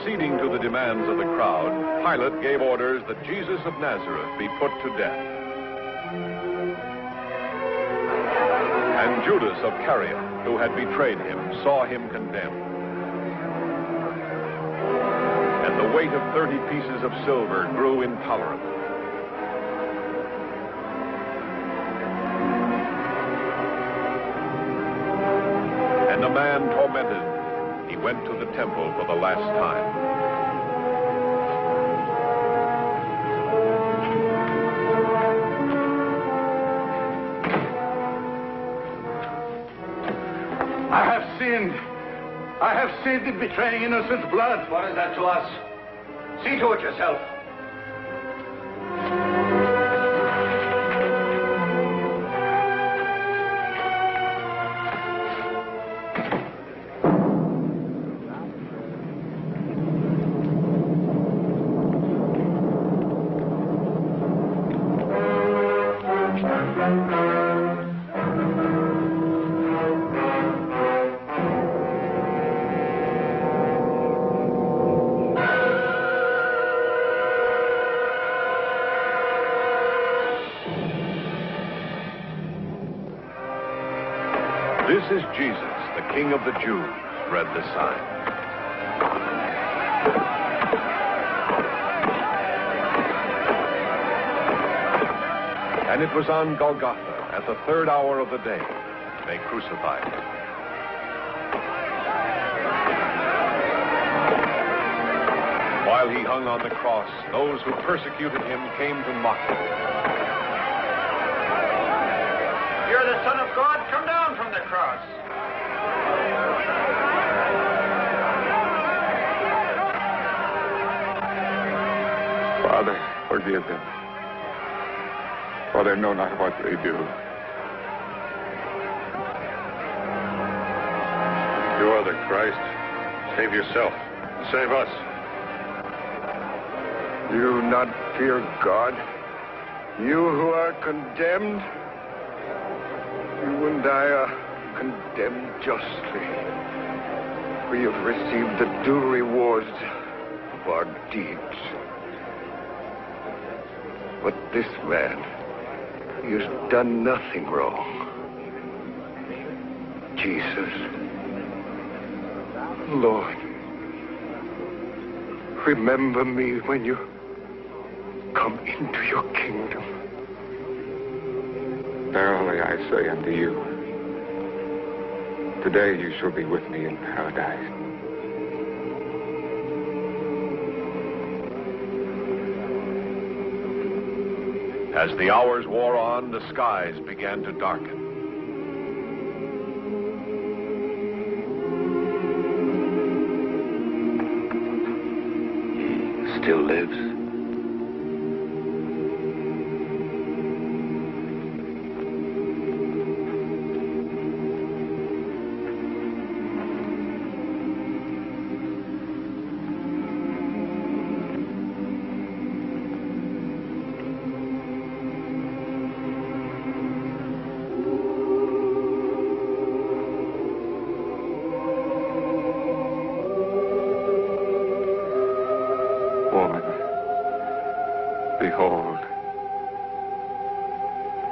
acceding to the demands of the crowd, Pilate gave orders that Jesus of Nazareth be put to death. And Judas of Cariot, who had betrayed him, saw him condemned. And the weight of 30 pieces of silver grew intolerable. And the man tormented, he went to the temple for the last time. I have sinned in betraying innocent blood. What is that to us? See to it yourself. This is Jesus, the King of the Jews, read the sign. And it was on Golgotha, at the third hour of the day, they crucified him. While he hung on the cross, those who persecuted him came to mock him. You're the Son of God. Come down from the cross. Father, forgive them, for they know not what they do. You are the Christ. Save yourself. Save us. You not fear God? You who are condemned? You and I are condemned justly. We have received the due rewards of our deeds. But this man, he has done nothing wrong. Jesus, Lord, remember me when you come into your kingdom. Verily I say unto you, today you shall be with me in paradise. As the hours wore on, the skies began to darken. He still lives. Behold,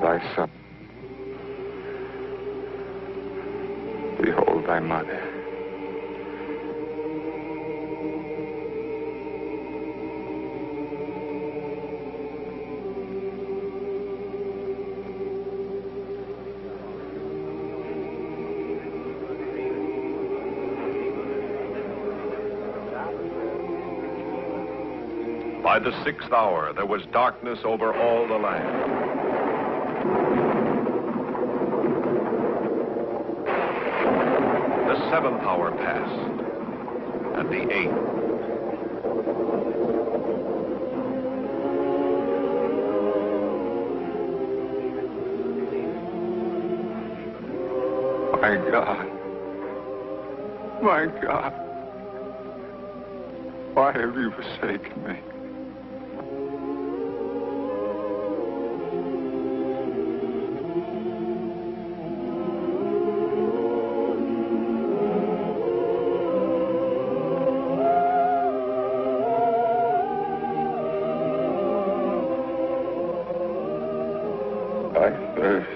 thy son. Behold thy mother. By the 6th hour, there was darkness over all the land. The 7th hour passed, and the 8th. My God, my God, why have you forsaken me? I thirst.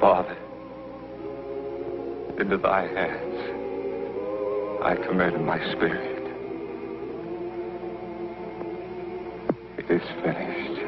Father, into thy hands I commend my spirit. It is finished.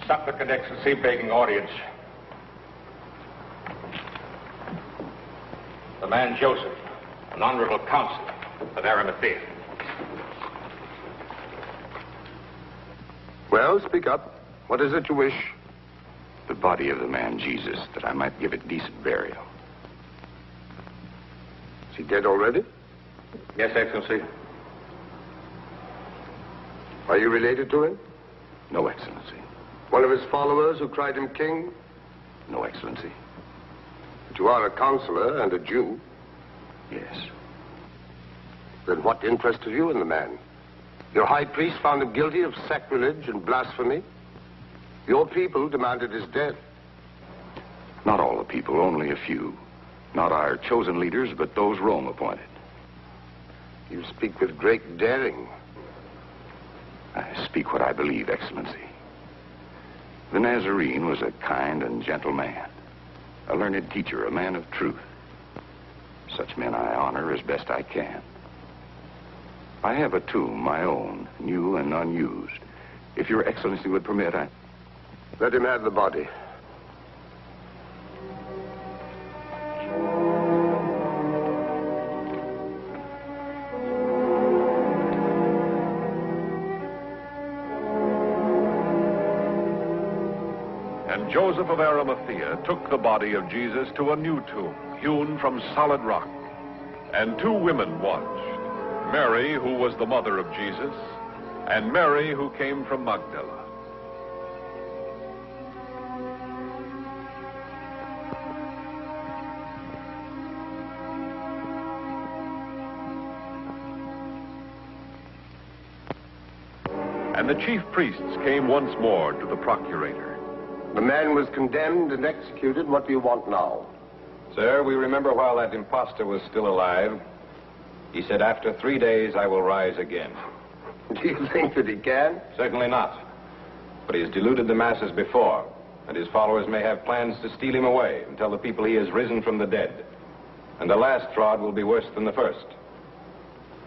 Supplicant Excellency, begging audience. The man Joseph, an honorable counselor of Arimathea. Well, speak up. What is it you wish? The body of the man Jesus, that I might give it decent burial. Is he dead already? Yes, Excellency. Are you related to him? No, Excellency. One of his followers who cried him king? No, Excellency. But you are a counselor and a Jew. Yes. Then what interested you in the man? Your high priest found him guilty of sacrilege and blasphemy. Your people demanded his death. Not all the people, only a few. Not our chosen leaders, but those Rome appointed. You speak with great daring. I speak what I believe, Excellency. The Nazarene was a kind and gentle man, a learned teacher, a man of truth. Such men I honor as best I can. I have a tomb, my own, new and unused. If Your Excellency would permit, Let him have the body. And Joseph of Arimathea took the body of Jesus to a new tomb, hewn from solid rock. And two women watched, Mary, who was the mother of Jesus, and Mary, who came from Magdala. And the chief priests came once more to the procurator. The man was condemned and executed. What do you want now? Sir, we remember while that impostor was still alive, he said, "After 3 days, I will rise again." Do you think that he can? Certainly not. But he has deluded the masses before, and his followers may have plans to steal him away and tell the people he has risen from the dead. And the last fraud will be worse than the first.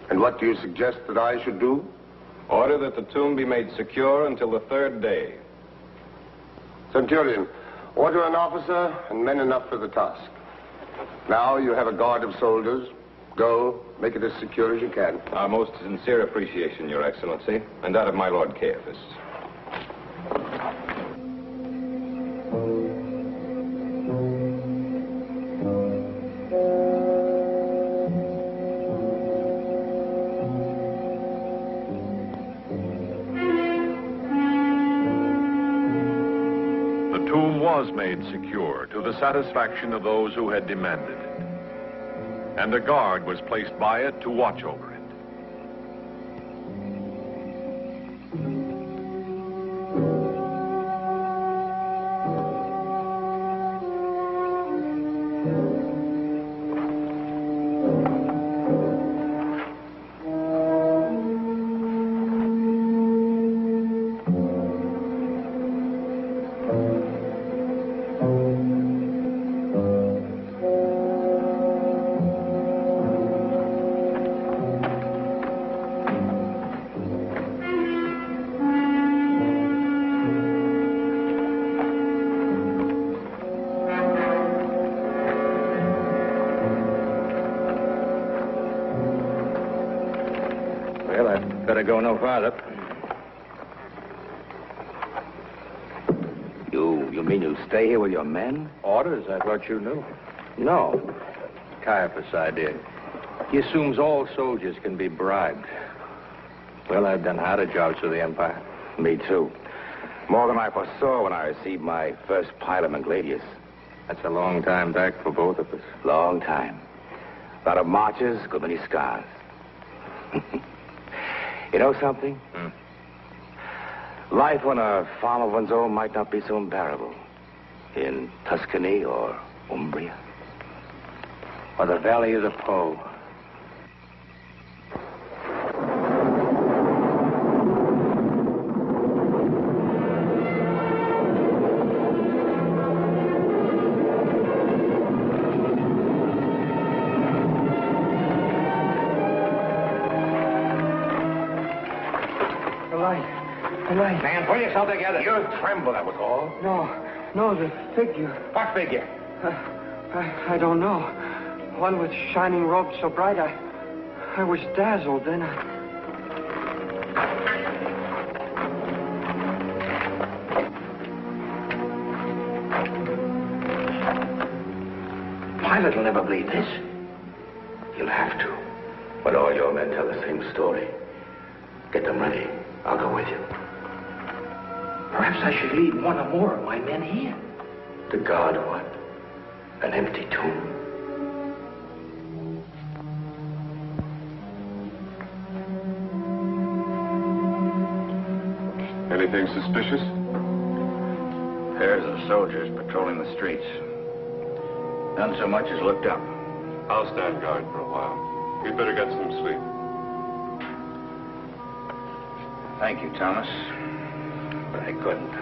And what do you suggest that I should do? Order that the tomb be made secure until the 3rd day. Centurion, order an officer and men enough for the task. Now you have a guard of soldiers. Go, make it as secure as you can. Our most sincere appreciation, Your Excellency, and that of my Lord Caiaphas. The tomb was made secure to the satisfaction of those who had demanded it. And a guard was placed by it to watch over it. better go no farther. You mean you'll stay here with your men? Orders? I thought you knew. No. Caiaphas' idea. He assumes all soldiers can be bribed. Well, I've done harder jobs for the Empire. Me too. More than I foresaw when I received my first pilum and gladius. That's a long time back for both of us. Long time. A lot of marches, good many scars. You know something? Life on a farm of one's own might not be so unbearable. In Tuscany or Umbria. Or the Valley of the Po. The light. Man, pull yourself together. You tremble, that was all. No, the figure. What figure? I don't know. One with shining robes so bright, I was dazzled. Then Pilate will never believe this. He'll have to. But all your men tell the same story. Get them ready. I'll go with you. Perhaps I should leave one or more of my men here. To guard what? An empty tomb. Anything suspicious? Pairs of soldiers patrolling the streets. None so much as looked up. I'll stand guard for a while. You'd better get some sleep. Thank you, Thomas. But I couldn't.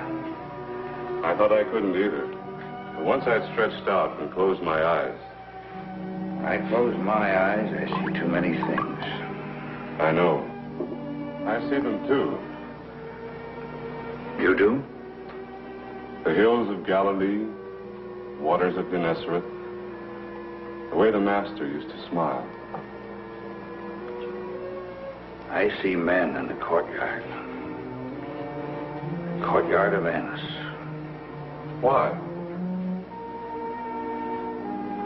I thought I couldn't either. But once I'd stretched out and closed my eyes. I close my eyes, I see too many things. I know. I see them too. You do? The hills of Galilee, waters of Gennesaret, the way the Master used to smile. I see men in the courtyard. Courtyard of Venice. Why?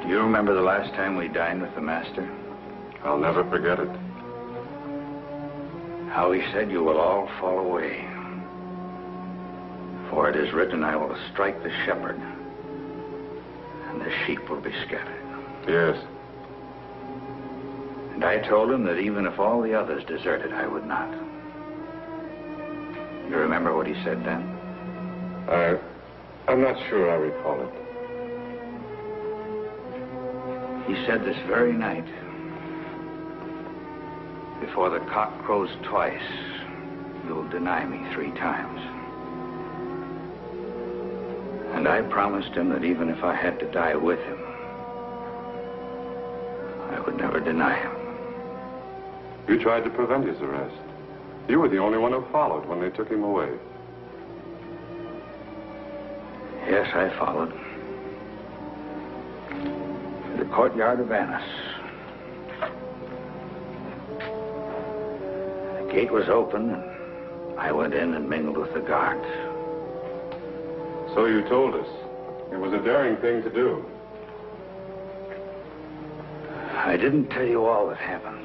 Do you remember the last time we dined with the Master? I'll never forget it. How he said, you will all fall away. For it is written, I will strike the shepherd, and the sheep will be scattered. Yes. And I told him that even if all the others deserted, I would not. You remember what he said then? I'm not sure I recall it. He said this very night, before the cock crows twice, you'll deny me 3 times. And I promised him that even if I had to die with him, I would never deny him. You tried to prevent his arrest. You were the only one who followed when they took him away. Yes, I followed. To the courtyard of Venice. The gate was open, and I went in and mingled with the guards. So you told us. It was a daring thing to do. I didn't tell you all that happened.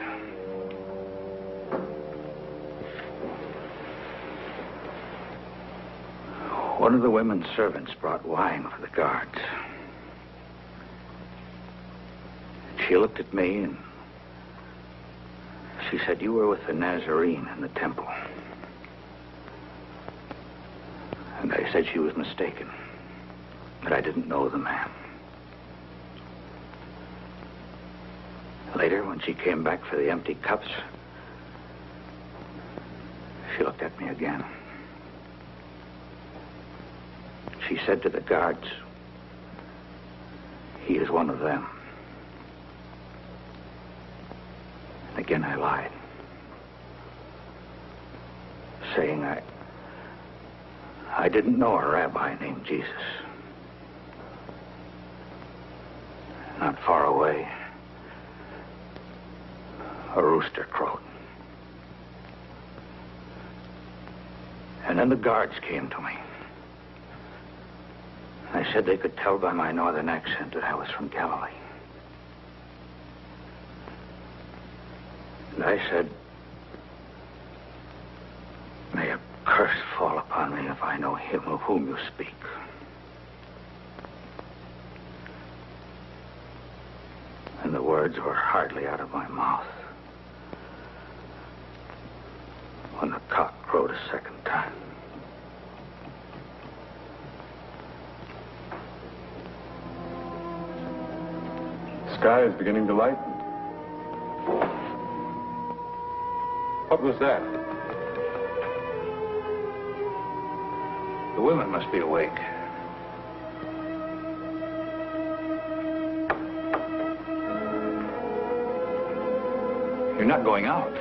One of the women's servants brought wine for the guards. She looked at me and she said, you were with the Nazarene in the temple. And I said she was mistaken, that I didn't know the man. Later, when she came back for the empty cups, she looked at me again. She said to the guards, he is one of them. And again I lied, saying I didn't know a rabbi named Jesus. Not far away, a rooster crowed. And then the guards came to me. They said they could tell by my northern accent that I was from Galilee. And I said, may a curse fall upon me if I know him of whom you speak. And the words were hardly out of my mouth when the cock crowed a second time. The sky is beginning to lighten. What was that? The women must be awake. You're not going out.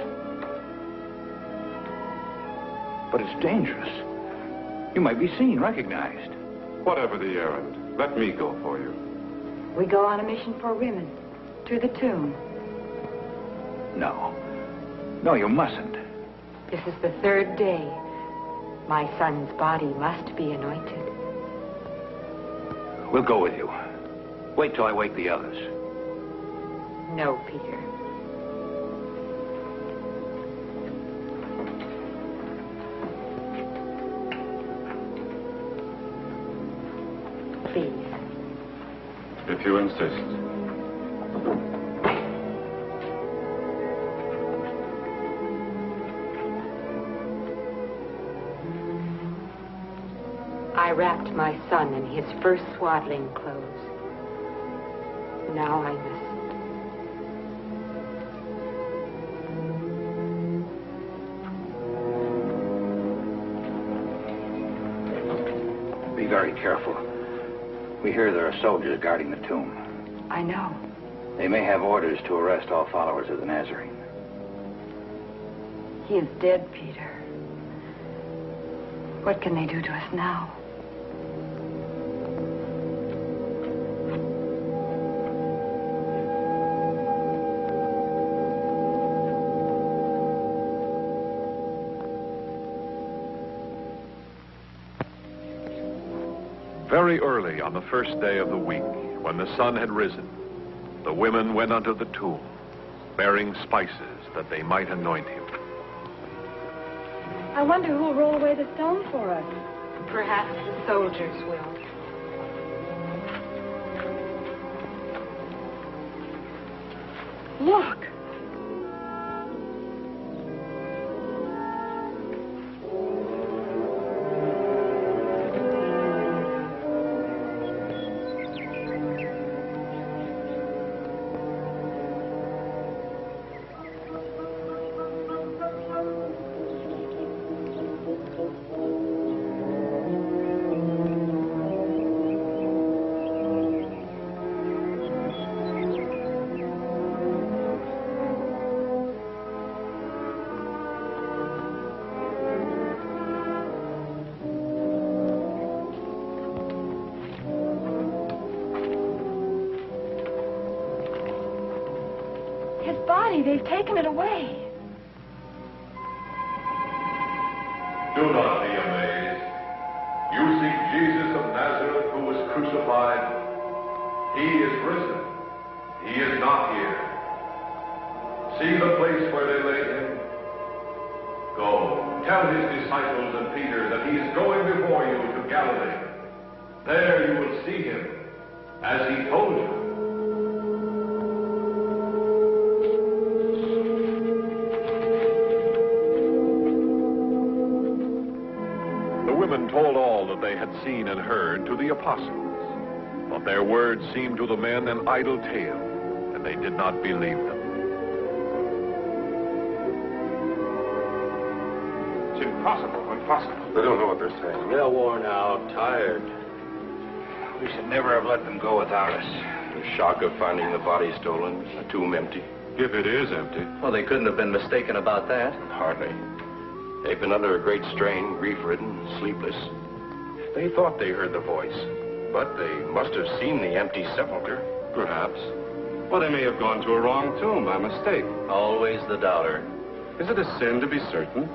But it's dangerous. You might be seen, recognized. Whatever the errand, let me go for you. We go on a mission for women. To the tomb. No. No, you mustn't. This is the third day. My son's body must be anointed. We'll go with you. Wait till I wake the others. No, Peter. Please. If you insist. I wrapped my son in his first swaddling clothes. Now I must. Be very careful. We hear there are soldiers guarding the tomb. I know. They may have orders to arrest all followers of the Nazarene. He is dead, Peter. What can they do to us now? Very early on the first day of the week, when the sun had risen, the women went unto the tomb, bearing spices that they might anoint him. I wonder who'll roll away the stone for us. Perhaps the soldiers will. Look! They've taken it away. Do not be amazed. You seek Jesus of Nazareth who was crucified. He is risen. He is not here. See the place where they laid him. Go, tell his disciples and Peter that he is going before you to Galilee. There you will see him, as he told you. Told all that they had seen and heard to the apostles. But their words seemed to the men an idle tale, and they did not believe them. It's impossible. They don't know what they're saying. They're worn out, tired. We should never have let them go without us. The shock of finding the body stolen, the tomb empty. If it is empty. Well, they couldn't have been mistaken about that. Hardly. They've been under a great strain, grief-ridden, sleepless. They thought they heard the voice, but they must have seen the empty sepulcher. Perhaps. Well, they may have gone to a wrong tomb by mistake. Always the doubter. Is it a sin to be certain?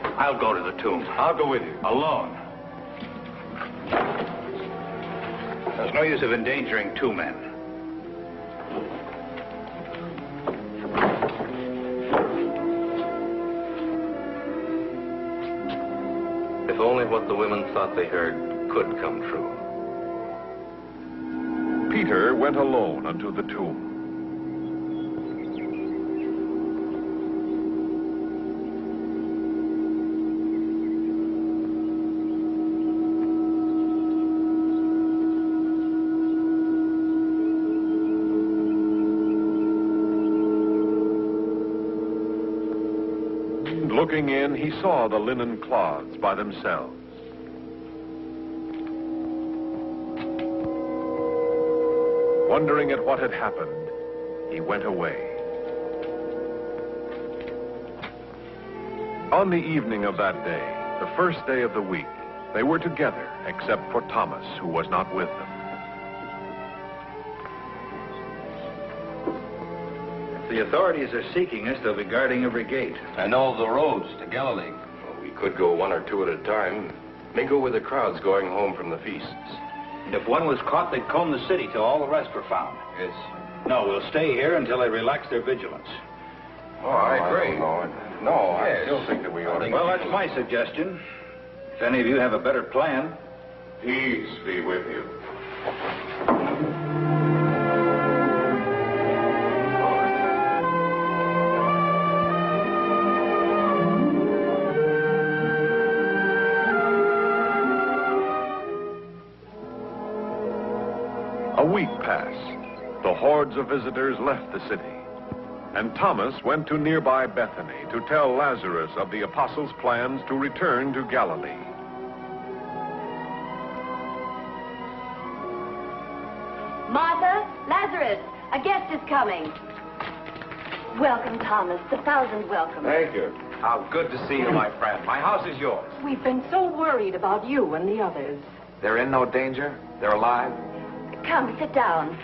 I'll go to the tomb. I'll go with you. Alone. There's no use of endangering two men. If only what the women thought they heard could come true. Peter went alone unto the tomb. Looking in, he saw the linen cloths by themselves. Wondering at what had happened, he went away. On the evening of that day, the first day of the week, they were together, except for Thomas, who was not with them. If the authorities are seeking us, they'll be guarding every gate. And all the roads to Galilee. Well, we could go one or two at a time. Mingle with the crowds going home from the feasts. And if one was caught, they'd comb the city till all the rest were found. Yes. No, we'll stay here until they relax their vigilance. Oh, I agree. I still think that we ought to... Well, that's my suggestion. If any of you have a better plan. Peace be with you. A week passed. The hordes of visitors left the city. And Thomas went to nearby Bethany to tell Lazarus of the apostles' plans to return to Galilee. Martha, Lazarus, a guest is coming. Welcome, Thomas. 1,000 welcomes. Thank you. How good to see you, my friend. My house is yours. We've been so worried about you and the others. They're in no danger? They're alive? Come, sit down.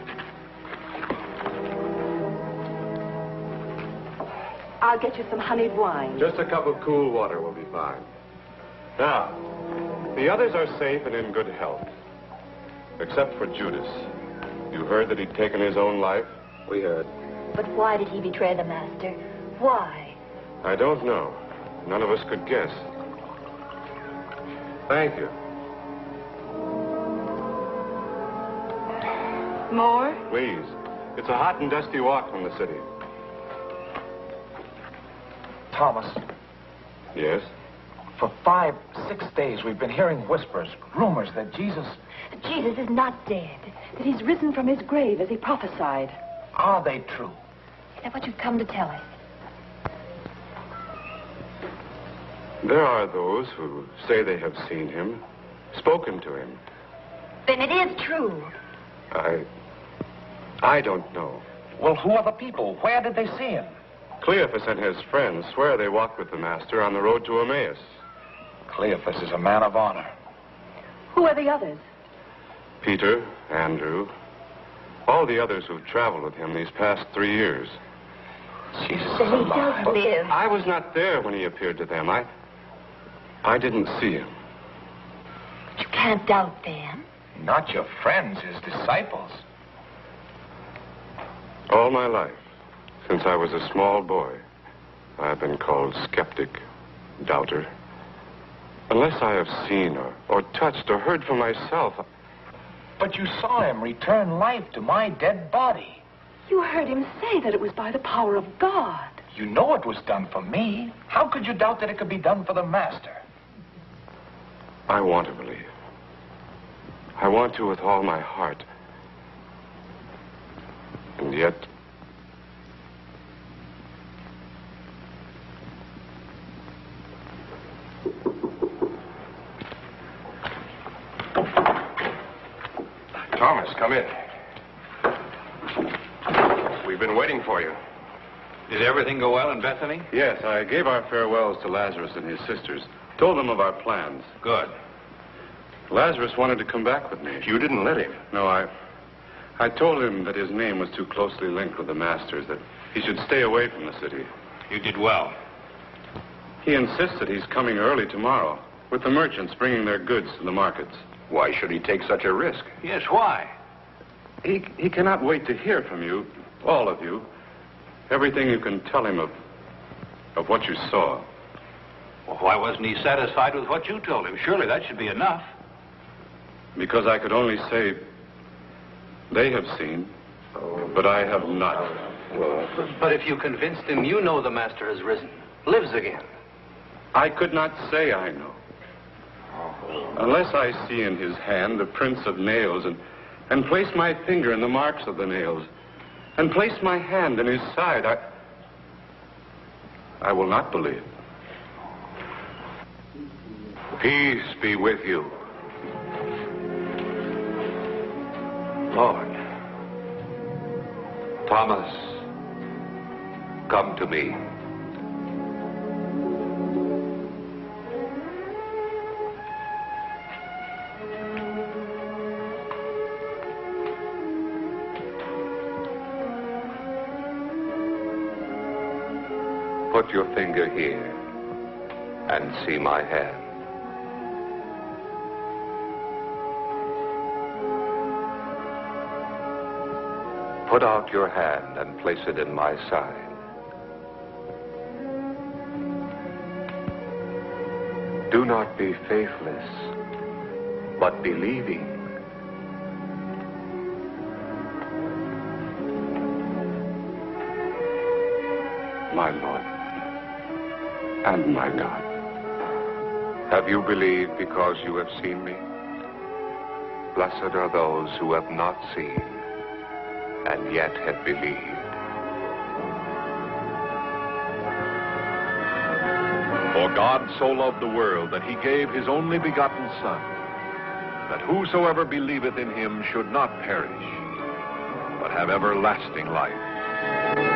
I'll get you some honeyed wine. Just a cup of cool water will be fine. Now, the others are safe and in good health. Except for Judas. You heard that he'd taken his own life? We heard. But why did he betray the master? Why? I don't know. None of us could guess. Thank you. More? Please. It's a hot and dusty walk from the city. Thomas, Yes? for 5, 6 days we've been hearing whispers, rumors that Jesus... Jesus is not dead. That he's risen from his grave as he prophesied. Are they true? Is that what you've come to tell us? There are those who say they have seen him, spoken to him. Then it is true. I don't know. Well, who are the people? Where did they see him? Cleophas and his friends swear they walked with the master on the road to Emmaus. Cleophas is a man of honor. Who are the others? Peter, Andrew, all the others who've traveled with him these past 3 years. Jesus is Then he alive. does live. I was not there when he appeared to them. I didn't see him. But you can't doubt them. Not your friends, his disciples. All my life, since I was a small boy, I've been called skeptic, doubter. Unless I have seen or touched or heard for myself. But you saw him return life to my dead body. You heard him say that it was by the power of God. You know it was done for me. How could you doubt that it could be done for the master? I want to believe. I want to with all my heart. And yet... Thomas, come in. We've been waiting for you. Did everything go well in Bethany? Yes, I gave our farewells to Lazarus and his sisters. Told them of our plans. Good. Lazarus wanted to come back with me. You didn't let him. No, I told him that his name was too closely linked with the master's, that he should stay away from the city. You did well. He insists that he's coming early tomorrow, with the merchants bringing their goods to the markets. Why should he take such a risk? Yes, why? He cannot wait to hear from you, all of you, everything you can tell him of what you saw. Well, why wasn't he satisfied with what you told him? Surely that should be enough. Because I could only say, they have seen, but I have not. But if you convinced him you know the Master has risen, lives again. I could not say I know. Unless I see in his hand the prints of nails and place my finger in the marks of the nails and place my hand in his side, I will not believe. Peace be with you. Lord. Thomas, come to me. Put your finger here and see my hand. Put out your hand and place it in my side. Do not be faithless, but believing. My Lord and my God. Have you believed because you have seen me? Blessed are those who have not seen and yet have believed. For God so loved the world that he gave his only begotten Son, that whosoever believeth in him should not perish, but have everlasting life.